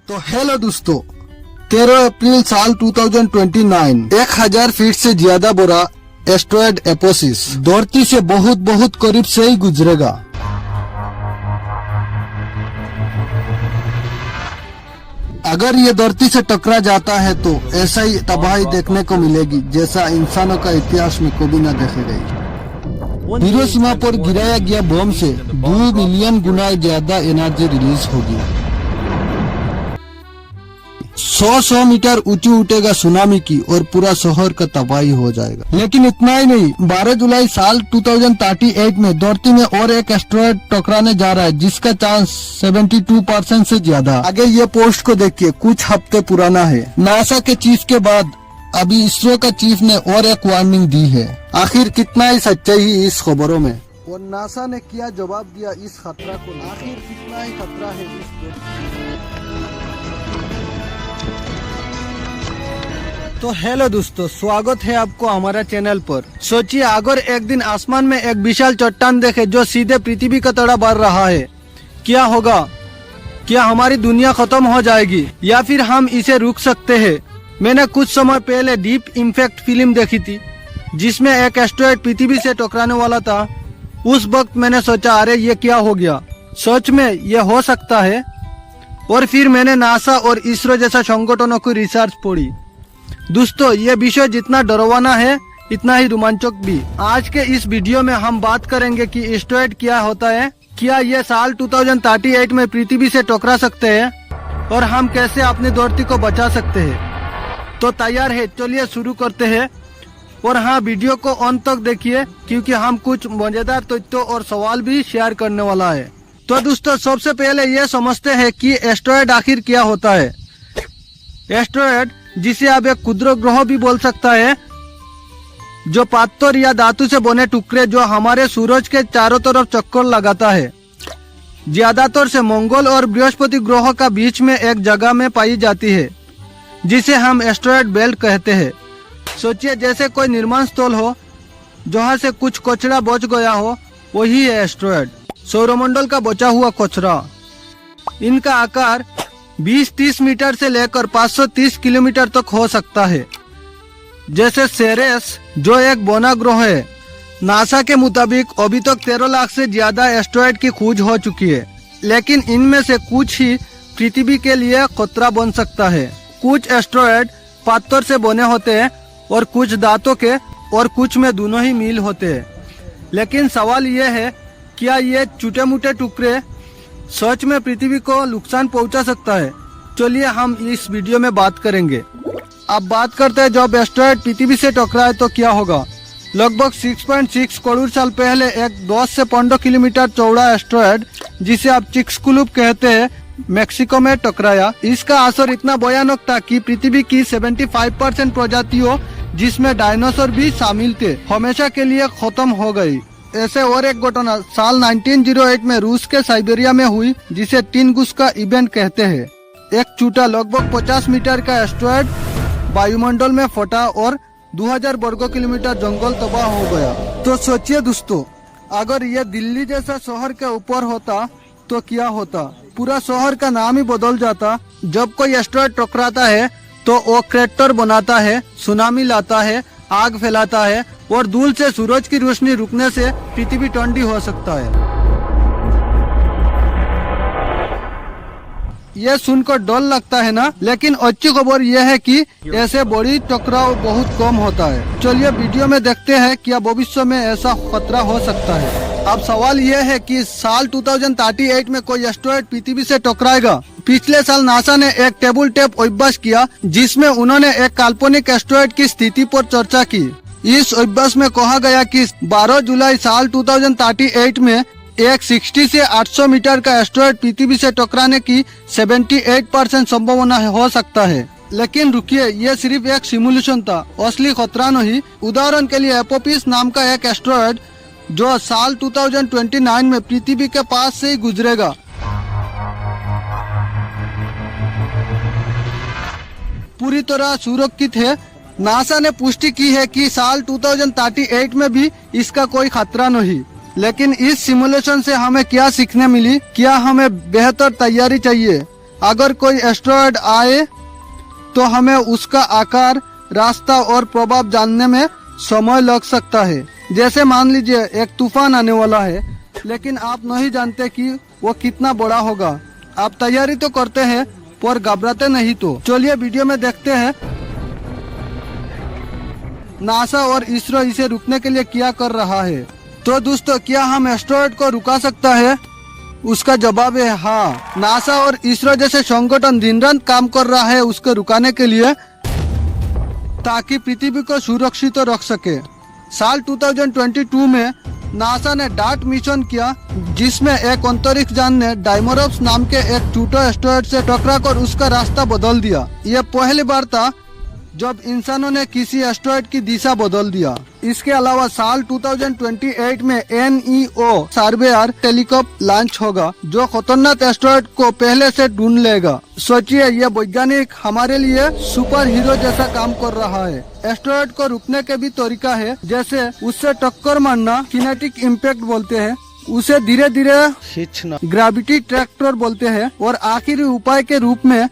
तो हेलो दोस्तों, 13 अप्रैल साल 2029 1000 फीट से ज्यादा बड़ा एस्ट्रॉयड एपोसिस धरती से बहुत बहुत करीब से ही गुजरेगा। अगर ये धरती से टकरा जाता है तो ऐसा ही तबाही देखने को मिलेगी जैसा इंसानों का इतिहास में कभी न देखे गई। हिरोशिमा पर गिराया गया बम से 2 मिलियन गुना ज्यादा एनर्जी रिलीज होगी। 100 मीटर ऊंची उठेगा सुनामी की और पूरा शहर का तबाही हो जाएगा। लेकिन इतना ही नहीं, 12 जुलाई साल 2038 में धरती में और एक एस्ट्रॉयड टकराने जा रहा है जिसका चांस 72% से ज्यादा। आगे ये पोस्ट को देखिए, कुछ हफ्ते पुराना है। नासा के चीफ के बाद अभी इसरो का चीफ ने और एक वार्निंग दी है। आखिर कितना ही सच्चाई है इस खबरों में और नासा ने क्या जवाब दिया इस खतरा को। आखिर कितना ही खतरा है इस। तो हेलो दोस्तों, स्वागत है आपको हमारा चैनल पर। सोचिए, अगर एक दिन आसमान में एक विशाल चट्टान देखे जो सीधे पृथ्वी की तरह बढ़ रहा है, क्या होगा? क्या हमारी दुनिया खत्म हो जाएगी या फिर हम इसे रोक सकते हैं? मैंने कुछ समय पहले डीप इम्पैक्ट फिल्म देखी थी जिसमें एक एस्ट्रॉयड पृथ्वी से टकराने वाला था। उस वक्त मैंने सोचा, अरे ये क्या हो गया, सच में ये हो सकता है? और फिर मैंने नासा और इसरो जैसा संगठनों की रिसर्च पढ़ी। दोस्तों, ये विषय जितना डरावना है इतना ही रोमांचक भी। आज के इस वीडियो में हम बात करेंगे कि एस्ट्रॉयड क्या होता है, क्या ये साल 2038 में पृथ्वी से टकरा सकते हैं और हम कैसे अपनी धरती को बचा सकते हैं। तो तैयार है, चलिए शुरू करते हैं। और हाँ, वीडियो को अंत तक देखिए क्योंकि हम कुछ मजेदार तथ्यों और सवाल भी शेयर करने वाला है। तो दोस्तों, सबसे पहले ये समझते हैं कि एस्ट्रॉयड आखिर क्या होता है। एस्ट्रॉयड, जिसे आप एक क्षुद्र ग्रह भी बोल सकता है, जो पत्थर या धातु से बने टुकड़े जो हमारे सूरज के चारों तरफ चक्कर लगाता है, ज्यादातर से मंगल और बृहस्पति ग्रहों का बीच में एक जगह में पाई जाती है जिसे हम एस्ट्रॉयड बेल्ट कहते हैं। सोचिए, जैसे कोई निर्माण स्थल हो जहाँ से कुछ कचरा बच गया हो, वही है एस्ट्रॉयड, सौरमंडल का बचा हुआ कचरा। इनका आकार 20-30 मीटर से लेकर 530 किलोमीटर तक हो सकता है। जैसे सेरेस, जो एक बौना ग्रह है, नासा के मुताबिक अभी तक 13 लाख से ज्यादा एस्ट्रॉयड की खोज हो चुकी है, लेकिन इनमें से कुछ ही पृथ्वी के लिए खतरा बन सकता है। कुछ एस्ट्रॉयड पत्थर से बने होते हैं और कुछ धातु के और कुछ में दोनों ही मिल होते हैं। लेकिन सवाल यह है, क्या ये छोटे मोटे टुकड़े सच में पृथ्वी को नुकसान पहुंचा सकता है? चलिए हम इस वीडियो में बात करेंगे। अब बात करते हैं, जब एस्ट्रॉयड पृथ्वी से टकराए तो क्या होगा। लगभग 6.6 करोड़ साल पहले एक 10 से 15 किलोमीटर चौड़ा एस्ट्रॉयड, जिसे आप चिक्सकुलुप कहते हैं, मेक्सिको में टकराया। इसका असर इतना भयानक था कि पृथ्वी की 75% प्रजातियों, जिसमें डायनासोर भी शामिल थे, हमेशा के लिए खत्म हो गई। ऐसे और एक घटना साल 1908 में रूस के साइबेरिया में हुई, जिसे टिनगुस का इवेंट कहते हैं। एक छोटा लगभग 50 मीटर का एस्ट्रॉयड वायुमंडल में फटा और 2000 वर्ग किलोमीटर जंगल तबाह हो गया। तो सोचिए दोस्तों, अगर यह दिल्ली जैसा शहर के ऊपर होता तो क्या होता? पूरा शहर का नाम ही बदल जाता। जब कोई एस्ट्रॉयड टकराता है तो वो क्रेटर बनाता है, सुनामी लाता है, आग फैलाता है और धूल से सूरज की रोशनी रुकने से पृथ्वी ठंडी हो सकता है। यह सुनकर डर लगता है ना, लेकिन अच्छी खबर यह है कि ऐसे बड़ी टकराव बहुत कम होता है। चलिए वीडियो में देखते हैं क्या भविष्य में ऐसा खतरा हो सकता है। अब सवाल यह है कि साल 2038 में कोई एस्ट्रॉयड पृथ्वी से टकराएगा। पिछले साल नासा ने एक टेबल टॉप अभ्यास किया जिसमें उन्होंने एक काल्पनिक एस्ट्रॉयड की स्थिति पर चर्चा की। इस अभ्यास में कहा गया कि 12 जुलाई साल 2038 में एक 60 से 800 मीटर का एस्ट्रॉयड पृथ्वी से टकराने की 78% संभावना हो सकता है। लेकिन रुकिए, यह सिर्फ एक सिमुलेशन था, असली खतरा नहीं। उदाहरण के लिए एपोपिस नाम का एक एस्ट्रॉयड जो साल 2029 में पृथ्वी के पास से ही गुजरेगा, पूरी तरह सुरक्षित है। नासा ने पुष्टि की है कि साल 2038 में भी इसका कोई खतरा नहीं। लेकिन इस सिमुलेशन से हमें क्या सीखने मिली? क्या हमें बेहतर तैयारी चाहिए अगर कोई एस्टेरॉयड आए तो हमें उसका आकार, रास्ता और प्रभाव जानने में समय लग सकता है। जैसे मान लीजिए एक तूफान आने वाला है, लेकिन आप नहीं जानते कि वो कितना बड़ा होगा। आप तैयारी तो करते हैं पर घबराते नहीं। तो चलिए वीडियो में देखते हैं नासा और इसरो इसे रुकने के लिए क्या कर रहा है। तो दोस्तों, क्या हम एस्टेरॉयड को रुका सकता है? उसका जवाब है हाँ। नासा और इसरो जैसे संगठन दिन रात काम कर रहा है उसको रुकाने के लिए, ताकि पृथ्वी को सुरक्षित रख सके। साल 2022 में नासा ने डार्ट मिशन किया, जिसमें एक अंतरिक्ष यान ने डाइमोरफ्स नाम के एक छोटे एस्टेरॉयड से टकराकर उसका रास्ता बदल दिया। यह पहली बार था जब इंसानों ने किसी एस्टेरॉयड की दिशा बदल दिया। इसके अलावा साल 2028 में NEO सर्वेयर टेलीस्कोप लॉन्च होगा, जो खतरनाक एस्टेरॉयड को पहले से ढूंढ लेगा। सोचिए, यह वैज्ञानिक हमारे लिए सुपर हीरो जैसा काम कर रहा है। एस्टेरॉयड को रुकने के भी तरीका है, जैसे उससे टक्कर मारना, किनेटिक इम्पैक्ट बोलते हैं, उसे धीरे धीरे खींचना, ग्रेविटी ट्रैक्टर बोलते हैं, और आखिरी उपाय के रूप में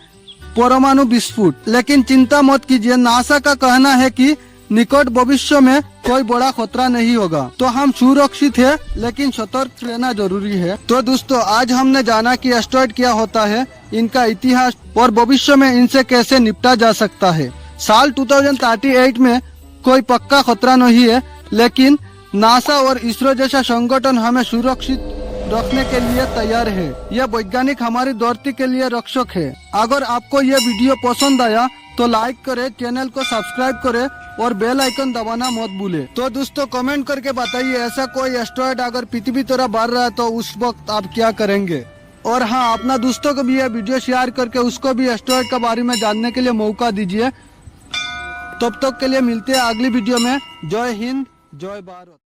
परमाणु विस्फोट। लेकिन चिंता मत कीजिए, नासा का कहना है कि निकट भविष्य में कोई बड़ा खतरा नहीं होगा। तो हम सुरक्षित हैं, लेकिन सतर्क रहना जरूरी है। तो दोस्तों, आज हमने जाना कि एस्टेरॉयड क्या होता है, इनका इतिहास और भविष्य में इनसे कैसे निपटा जा सकता है। साल 2038 में कोई पक्का खतरा नहीं है, लेकिन नासा और इसरो जैसा संगठन हमें सुरक्षित रखने के लिए तैयार है। यह वैज्ञानिक हमारी धरती के लिए रक्षक है। अगर आपको यह वीडियो पसंद आया तो लाइक करें, चैनल को सब्सक्राइब करें और बेल आइकन दबाना मत भूलें। तो दोस्तों, कमेंट करके बताइए, ऐसा कोई एस्टेरॉयड अगर पृथ्वी तरह बढ़ रहा है तो उस वक्त आप क्या करेंगे। और हाँ, अपना दोस्तों को भी यह वीडियो शेयर करके उसको भी एस्टेरॉयड के बारे में जानने के लिए मौका दीजिए। तब तक के लिए मिलते हैं अगली वीडियो में। जय हिंद, जय भारत।